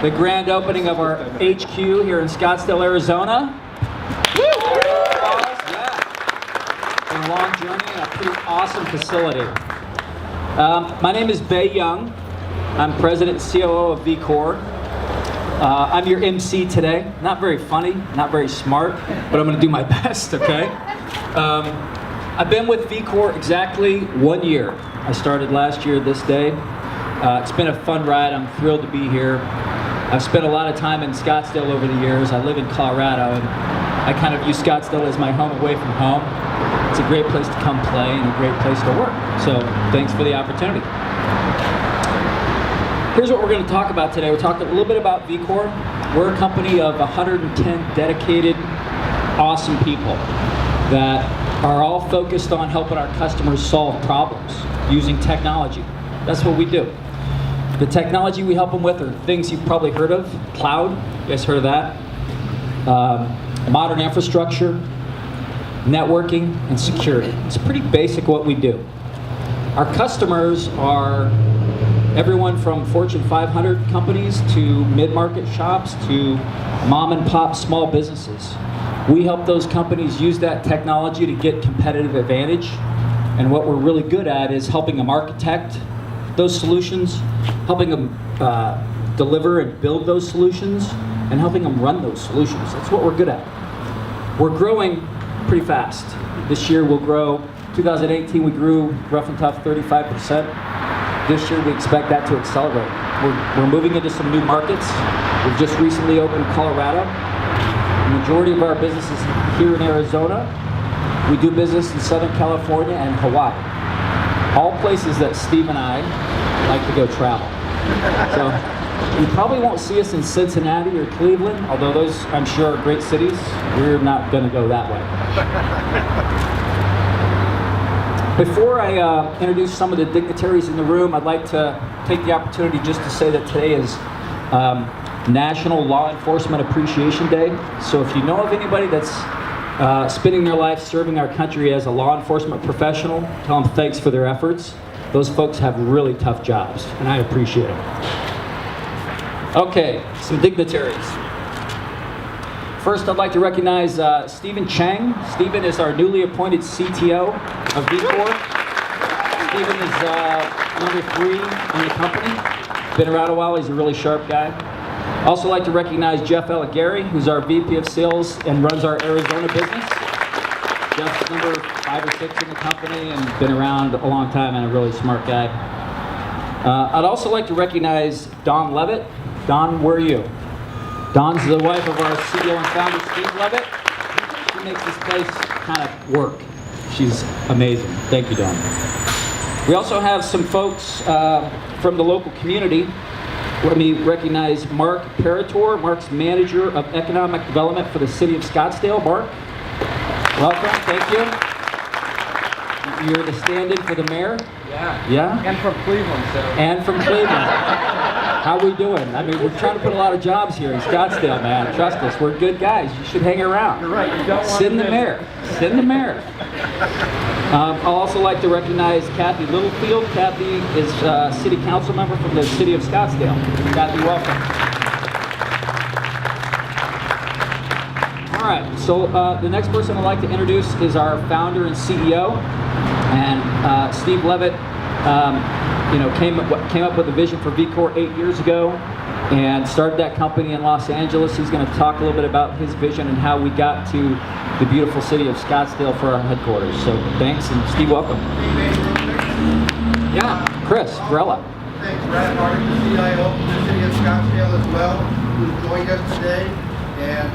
the grand opening of our HQ here in Scottsdale, Arizona. Woo! Yeah. Been a long journey and a pretty awesome facility. My name is Bae Young. I'm President and COO of vCORE. I'm your MC today. Not very funny, not very smart, but I'm going to do my best, okay? I've been with vCORE exactly 1 year. I started last year this day. It's been a fun ride. I'm thrilled to be here. I've spent a lot of time in Scottsdale over the years. I live in Colorado, and I kind of use Scottsdale as my home away from home. It's a great place to come play and a great place to work. So thanks for the opportunity. Here's what we're going to talk about today. We're talking a little bit about vCORE. We're a company of 110 dedicated, awesome people that are all focused on helping our customers solve problems using technology. That's what we do. The technology we help them with are things you've probably heard of. Cloud, you guys heard of that? Modern infrastructure, networking, and security. It's pretty basic what we do. Our customers are everyone from Fortune 500 companies to mid-market shops to mom and pop small businesses. We help those companies use that technology to get competitive advantage. And what we're really good at is helping them architect those solutions, helping them deliver and build those solutions, and helping them run those solutions. That's what we're good at. We're growing pretty fast. This year we'll grow. 2018 we grew rough and tough 35%. This year we expect that to accelerate. We're moving into some new markets. We've just recently opened Colorado. The majority of our business is here in Arizona. We do business in Southern California and Hawaii. All places that Steve and I like to go travel. So you probably won't see us in Cincinnati or Cleveland, although those I'm sure are great cities. We're not going to go that way. Before I introduce some of the dignitaries in the room, I'd like to take the opportunity just to say that today is National Law Enforcement Appreciation Day. So if you know of anybody that's spending their life serving our country as a law enforcement professional, tell them thanks for their efforts. Those folks have really tough jobs, and I appreciate them. Okay, some dignitaries. First, I'd like to recognize Stephen Chang. Stephen is our newly appointed CTO of vCORE. Stephen is number 3 in the company. Been around a while, he's a really sharp guy. Also like to recognize Jeff Eligari, who's our VP of Sales and runs our Arizona business. Jeff's number 5 or 6 in the company and been around a long time and a really smart guy. I'd also like to recognize Dawn Levitt. Dawn, where are you? Dawn's the wife of our CEO and founder, Steve Levitt. She makes this place kind of work. She's amazing. Thank you, Dawn. We also have some folks from the local community. Let me recognize Mark Parator. Mark's Manager of Economic Development for the City of Scottsdale. Mark, welcome, thank you. You're the stand-in for the mayor? Yeah? And from Cleveland, so. And from Cleveland. How we doing? I mean, we're trying to put a lot of jobs here in Scottsdale, man. Trust us, we're good guys. You should hang around. You're right, you don't want Send the mayor. Send the mayor. I'll also like to recognize Kathy Littlefield. Kathy is a city council member from the city of Scottsdale. Kathy, welcome. All right, so the next person I'd like to introduce is our founder and CEO. And Steve Levitt came up with a vision for vCORE 8 years ago and started that company in Los Angeles. He's going to talk a little bit about his vision and how we got to the beautiful city of Scottsdale for our headquarters. So thanks, and Steve, welcome. Yeah, Chris, Varela. Thanks, Brad Martin, the CIO of the city of Scottsdale as well, who's joined us today and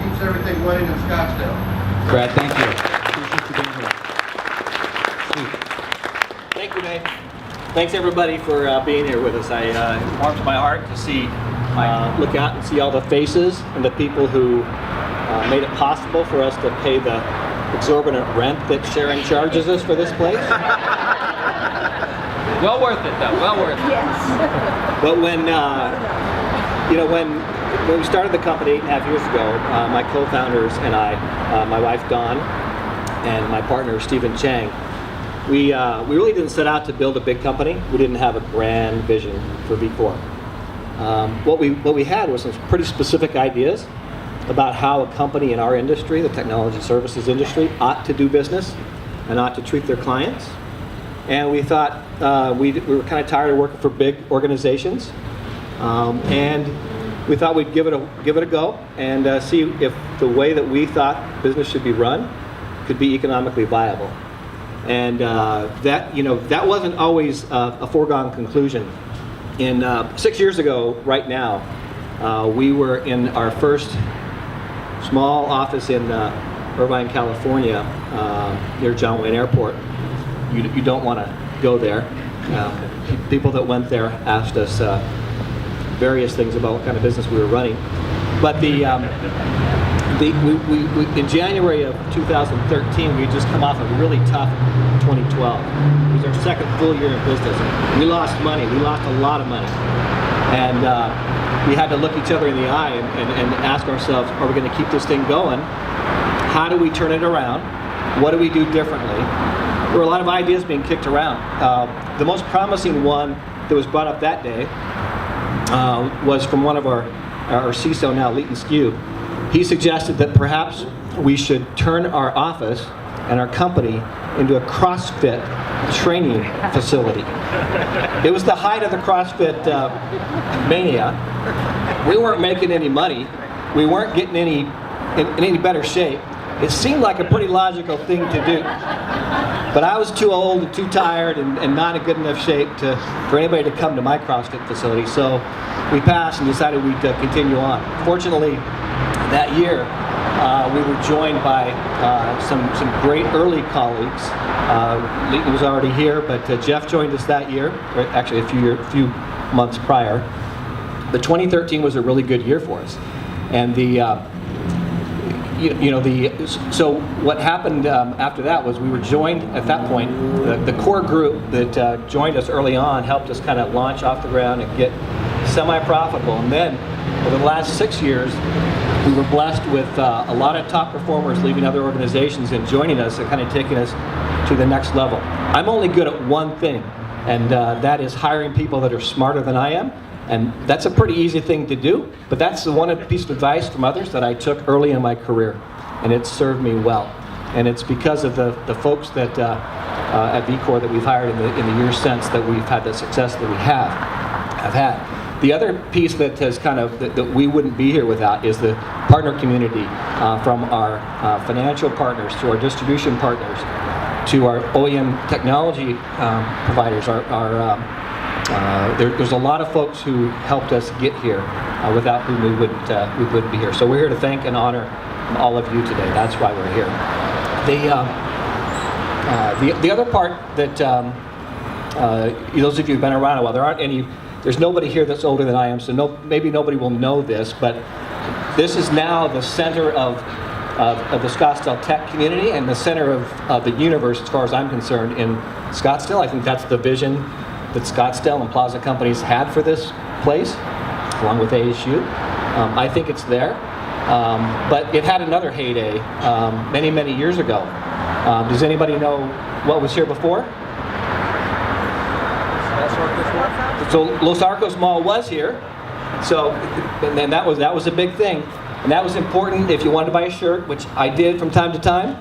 keeps everything running in Scottsdale. Brad, thank you. Appreciate you being here. Steve. Thank you, Dave. Thanks everybody for being here with us. It warms my heart to see, look out and see all the faces and the people who made it possible for us to pay the exorbitant rent that Sharon charges us for this place. Well worth it, though. Well worth it. Yes. But when we started the company 8.5 years ago, my co-founders and I, my wife Dawn, and my partner Stephen Chang, we really didn't set out to build a big company. We didn't have a grand vision for vCORE. what we had was some pretty specific ideas about how a company in our industry, the technology services industry, ought to do business and ought to treat their clients. And we thought we were kind of tired of working for big organizations, and we thought we'd give it a go and see if the way that we thought business should be run could be economically viable. And that wasn't always a foregone conclusion. In 6 years ago, right now, we were in our first small office in Irvine, California, near John Wayne Airport. You don't want to go there. People that went there asked us various things about what kind of business we were running. But we in January of 2013, we had just come off a really tough 2012. It was our second full year in business. We lost money. We lost a lot of money. And we had to look each other in the eye and ask ourselves, are we going to keep this thing going? How do we turn it around? What do we do differently? There were a lot of ideas being kicked around. The most promising one that was brought up that day was from one of our CISO now, Leighton Skew. He suggested that perhaps we should turn our office and our company into a CrossFit training facility. It was the height of the CrossFit mania. We weren't making any money. We weren't getting in any better shape. It seemed like a pretty logical thing to do. But I was too old and too tired and not in good enough shape for anybody to come to my CrossFit facility. So we passed and decided we'd continue on. Fortunately, that year, we were joined by some great early colleagues. Leighton was already here, but Jeff joined us that year, or actually a few months prior. But 2013 was a really good year for us. And so what happened after that was we were joined at that point. The core group that joined us early on helped us kind of launch off the ground and get semi-profitable. And then over the last 6 years, we were blessed with a lot of top performers leaving other organizations and joining us and kind of taking us to the next level. I'm only good at one thing, and that is hiring people that are smarter than I am. And that's a pretty easy thing to do, but that's the one piece of advice from others that I took early in my career, and it served me well. And it's because of the folks that at vCORE that we've hired in the years since that we've had the success that we have had. The other piece that has kind of that we wouldn't be here without is the partner community, from our financial partners to our distribution partners to our OEM technology providers. There's a lot of folks who helped us get here, without whom we wouldn't be here. So we're here to thank and honor all of you today. That's why we're here. The other part that those of you who've been around a while, there's nobody here that's older than I am, so maybe nobody will know this, but this is now the center of the Scottsdale tech community and the center of the universe, as far as I'm concerned, in Scottsdale. I think that's the vision that Scottsdale and Plaza Companies had for this place, along with ASU. I think it's there. But it had another heyday many, many years ago. Does anybody know what was here before? So Los Arcos Mall was here. So, and then that was a big thing. And that was important if you wanted to buy a shirt, which I did from time to time.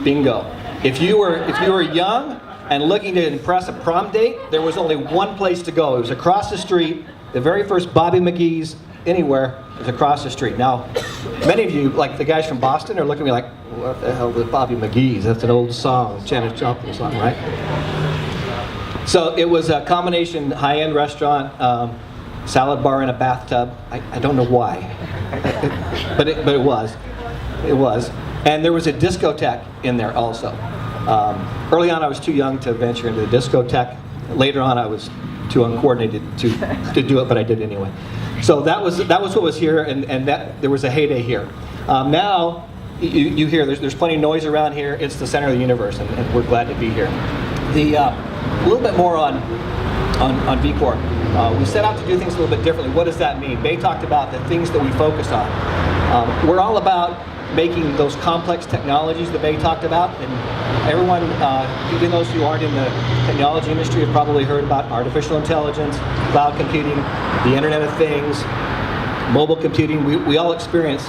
Bingo. If you were young and looking to impress a prom date, there was only one place to go. It was across the street. The very first Bobby McGee's anywhere was across the street. Now, many of you, like the guys from Boston, are looking at me like, what the hell is Bobby McGee's? That's an old song, Janis Joplin song, right? So it was a combination high-end restaurant, salad bar in a bathtub. I don't know why, but it was. It was. And there was a discotheque in there also. Early on, I was too young to venture into the discotheque. Later on, I was too uncoordinated to do it, but I did anyway. So that was what was here, and that there was a heyday here. Now, you hear there's plenty of noise around here. It's the center of the universe, and we're glad to be here. A little bit more on vCORE. We set out to do things a little bit differently. What does that mean? Bay talked about the things that we focus on. We're all about making those complex technologies that Bay talked about. And everyone, even those who aren't in the technology industry, have probably heard about artificial intelligence, cloud computing, the Internet of Things, mobile computing. We all experience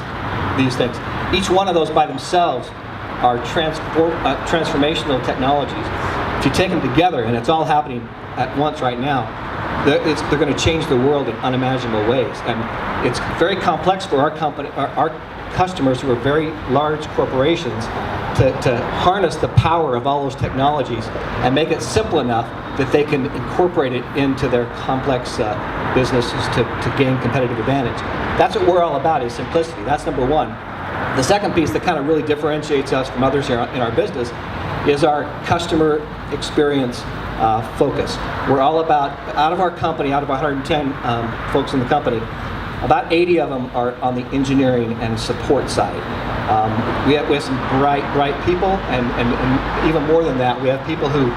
these things. Each one of those by themselves are transformational technologies. If you take them together, and it's all happening at once right now, they're going to change the world in unimaginable ways. And it's very complex for our company, our customers who are very large corporations, to harness the power of all those technologies and make it simple enough that they can incorporate it into their complex businesses to gain competitive advantage. That's what we're all about, is simplicity. That's number one. The second piece that kind of really differentiates us from others here in our business is our customer experience focus. We're all about, out of our company, out of 110 folks in the company, about 80 of them are on the engineering and support side. We have some bright people, and even more than that, we have people who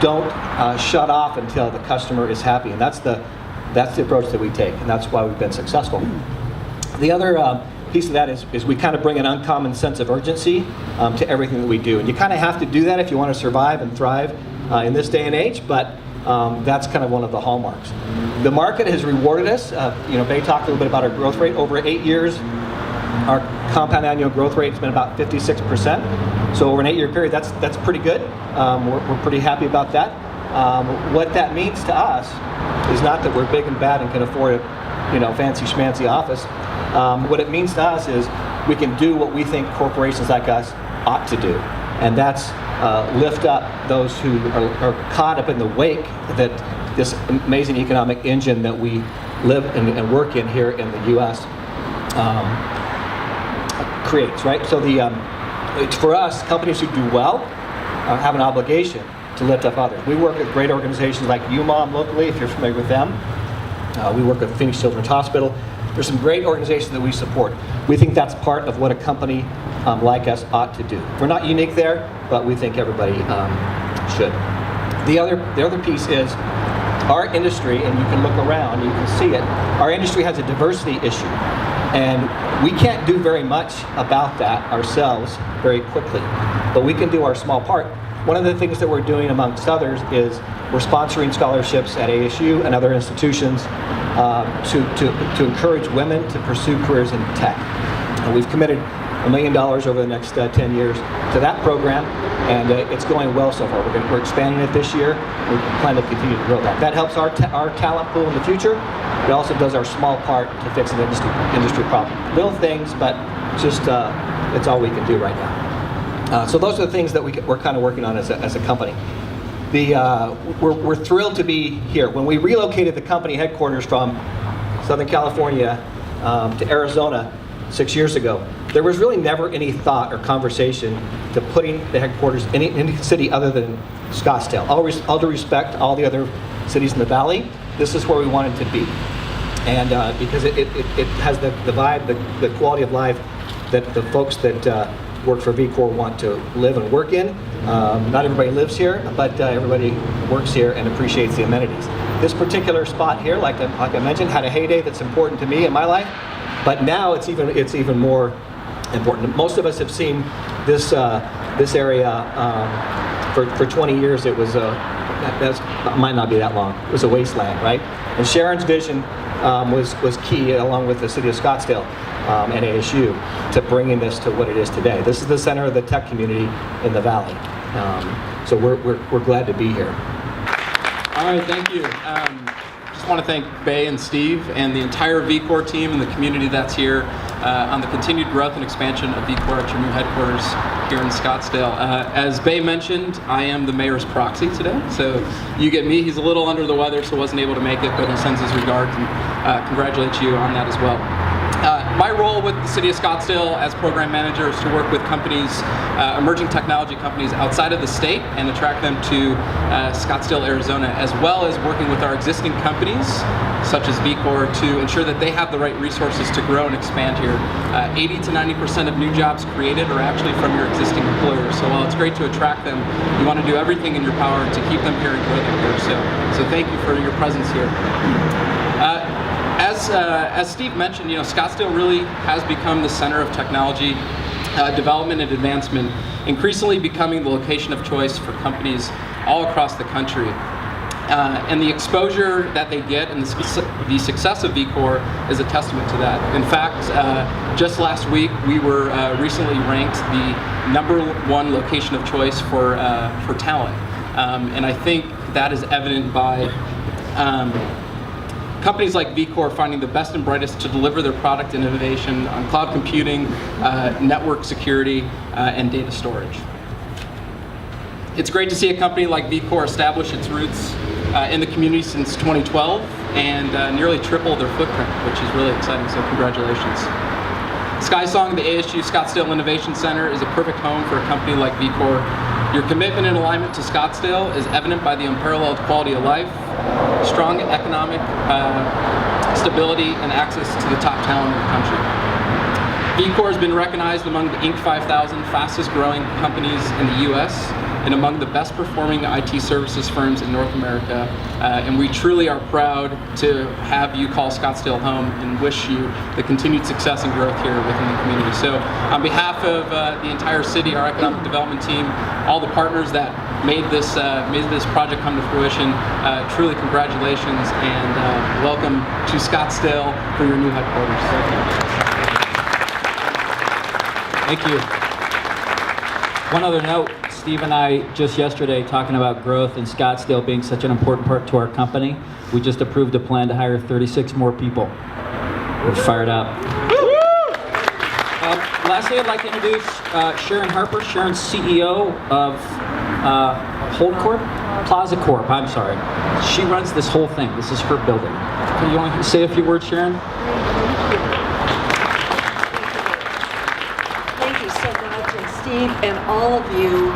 don't shut off until the customer is happy, and that's the approach that we take, and that's why we've been successful. The other piece of that is we kind of bring an uncommon sense of urgency to everything that we do, and you kind of have to do that if you want to survive and thrive in this day and age, but that's kind of one of the hallmarks. The market has rewarded us. Bay talked a little bit about our growth rate. Over 8 years, our compound annual growth rate has been about 56%. So over an 8-year period, that's pretty good. We're pretty happy about that. What that means to us is not that we're big and bad and can afford a fancy schmancy office. What it means to us is we can do what we think corporations like us ought to do, and that's lift up those who are caught up in the wake that this amazing economic engine that we live and work in here in the U.S. Creates, right? So it's for us, companies who do well have an obligation to lift up others. We work with great organizations like UMOM locally, if you're familiar with them. We work with Phoenix Children's Hospital. There's some great organizations that we support. We think that's part of what a company like us ought to do. We're not unique there, but we think everybody should. The other piece is our industry, and you can look around, you can see it, our industry has a diversity issue. And we can't do very much about that ourselves very quickly, but we can do our small part. One of the things that we're doing, amongst others, is we're sponsoring scholarships at ASU and other institutions to encourage women to pursue careers in tech. And we've committed $1 million over the next 10 years to that program, and it's going well so far. We're expanding it this year. We plan to continue to grow that. That helps our talent pool in the future. It also does our small part to fix an industry problem. Little things, but just it's all we can do right now. So those are the things that we're kind of working on as a company. We're thrilled to be here. When we relocated the company headquarters from Southern California to Arizona 6 years ago, there was really never any thought or conversation to putting the headquarters in any city other than Scottsdale. All due respect to all the other cities in the valley, this is where we wanted to be. And because it has the vibe, the quality of life that the folks that work for vCORE want to live and work in. Not everybody lives here, but everybody works here and appreciates the amenities. This particular spot here, like I mentioned, had a heyday that's important to me in my life, but now it's even more important. Most of us have seen this area for 20 years. It was that might not be that long. It was a wasteland, right? And Sharon's vision was key, along with the city of Scottsdale and ASU, to bringing this to what it is today. This is the center of the tech community in the valley. So we're glad to be here. All right, thank you. Just want to thank Bay and Steve and the entire vCORE team and the community that's here on the continued growth and expansion of vCORE at your new headquarters here in Scottsdale. As Bay mentioned, I am the mayor's proxy today, so you get me. He's a little under the weather, so wasn't able to make it, but he sends his regards and congratulates you on that as well. My role with the City of Scottsdale as program manager is to work with companies, emerging technology companies outside of the state, and attract them to Scottsdale, Arizona, as well as working with our existing companies, such as vCORE, to ensure that they have the right resources to grow and expand here. 80 to 90% of new jobs created are actually from your existing employers. So while it's great to attract them, you want to do everything in your power to keep them here and grow them here. So thank you for your presence here. As Steve mentioned, Scottsdale really has become the center of technology development and advancement, increasingly becoming the location of choice for companies all across the country. And the exposure that they get and the success of vCORE is a testament to that. In fact, just last week we were recently ranked the #1 location of choice for talent. And I think that is evident by companies like vCORE finding the best and brightest to deliver their product and innovation on cloud computing, network security, and data storage. It's great to see a company like vCORE establish its roots in the community since 2012 and nearly triple their footprint, which is really exciting, so congratulations. SkySong, the ASU Scottsdale Innovation Center, is a perfect home for a company like vCORE. Your commitment and alignment to Scottsdale is evident by the unparalleled quality of life, strong economic stability, and access to the top talent in the country. vCORE has been recognized among the Inc. 5000 fastest growing companies in the U.S. and among the best performing IT services firms in North America. And we truly are proud to have you call Scottsdale home and wish you the continued success and growth here within the community. So on behalf of the entire city, our economic development team, all the partners that made this project come to fruition, truly congratulations and welcome to Scottsdale for your new headquarters. Thank you. One other note, Steve and I just yesterday talking about growth and Scottsdale being such an important part to our company, we just approved a plan to hire 36 more people. We're fired up. Lastly, I'd like to introduce Sharon Harper. Sharon's CEO of Plaza Corp. I'm sorry. She runs this whole thing. This is her building. Can you want to say a few words, Sharon? Steve and all of you,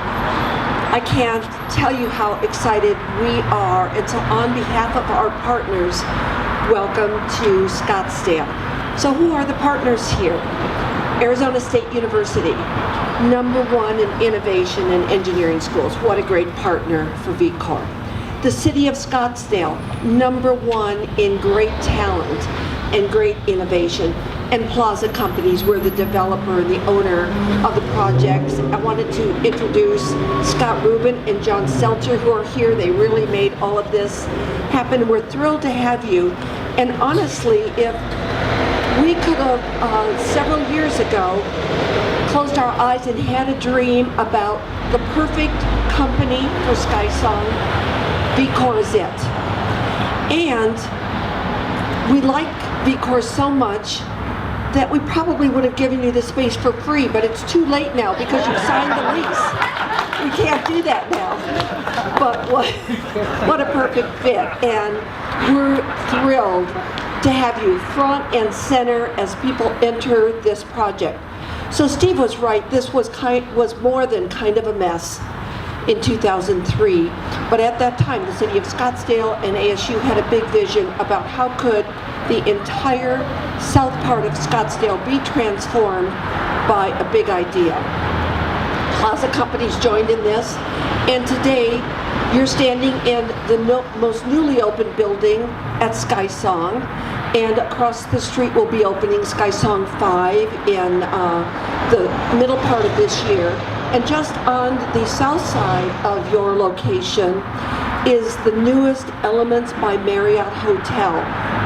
I can't tell you how excited we are. And so on behalf of our partners, welcome to Scottsdale. So who are the partners here? Arizona State University, #1 in innovation and engineering schools. What a great partner for vCORE. The city of Scottsdale, #1 in great talent and great innovation. And Plaza Companies, we're the developer and the owner of the projects. I wanted to introduce Scott Rubin and John Seltzer, who are here. They really made all of this happen. We're thrilled to have you. And honestly, if we could have, several years ago, closed our eyes and had a dream about the perfect company for SkySong, vCORE is it. And we like vCORE so much that we probably would have given you the space for free, but it's too late now because you've signed the lease. We can't do that now. But what a perfect fit. And we're thrilled to have you front and center as people enter this project. So Steve was right, this was more than kind of a mess in 2003. But at that time, the city of Scottsdale and ASU had a big vision about how could the entire south part of Scottsdale be transformed by a big idea. Plaza Companies joined in this, and today you're standing in the most newly opened building at SkySong, and across the street will be opening SkySong 5 in the middle part of this year. And just on the south side of your location is the newest Elements by Marriott hotel.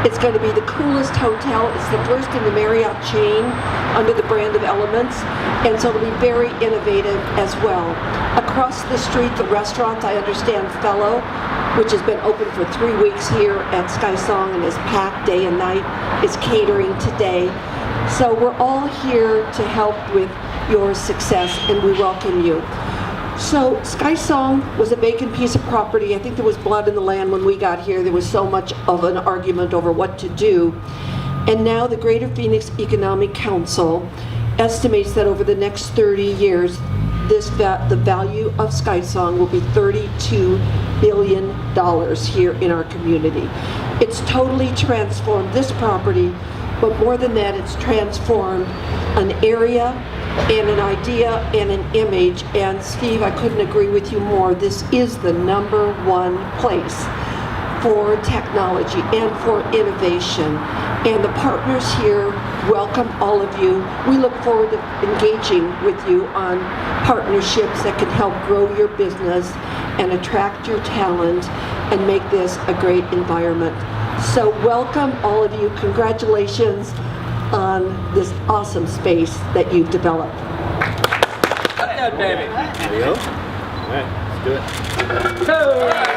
It's going to be the coolest hotel. It's the first in the Marriott chain under the brand of Elements, and so it'll be very innovative as well. Across the street, the restaurant, I understand, Fellow, which has been open for 3 weeks here at SkySong and is packed day and night, is catering today. So we're all here to help with your success, and we welcome you. So SkySong was a vacant piece of property. I think there was blood in the land when we got here. There was so much of an argument over what to do. And now the Greater Phoenix Economic Council estimates that over the next 30 years, the value of SkySong will be $32 billion here in our community. It's totally transformed this property, but more than that, it's transformed an area and an idea and an image. And Steve, I couldn't agree with you more. This is the #1 place for technology and for innovation. And the partners here welcome all of you. We look forward to engaging with you on partnerships that can help grow your business and attract your talent and make this a great environment. So welcome all of you. Congratulations on this awesome space that you've developed. Good, baby. There you go. All right, let's do it.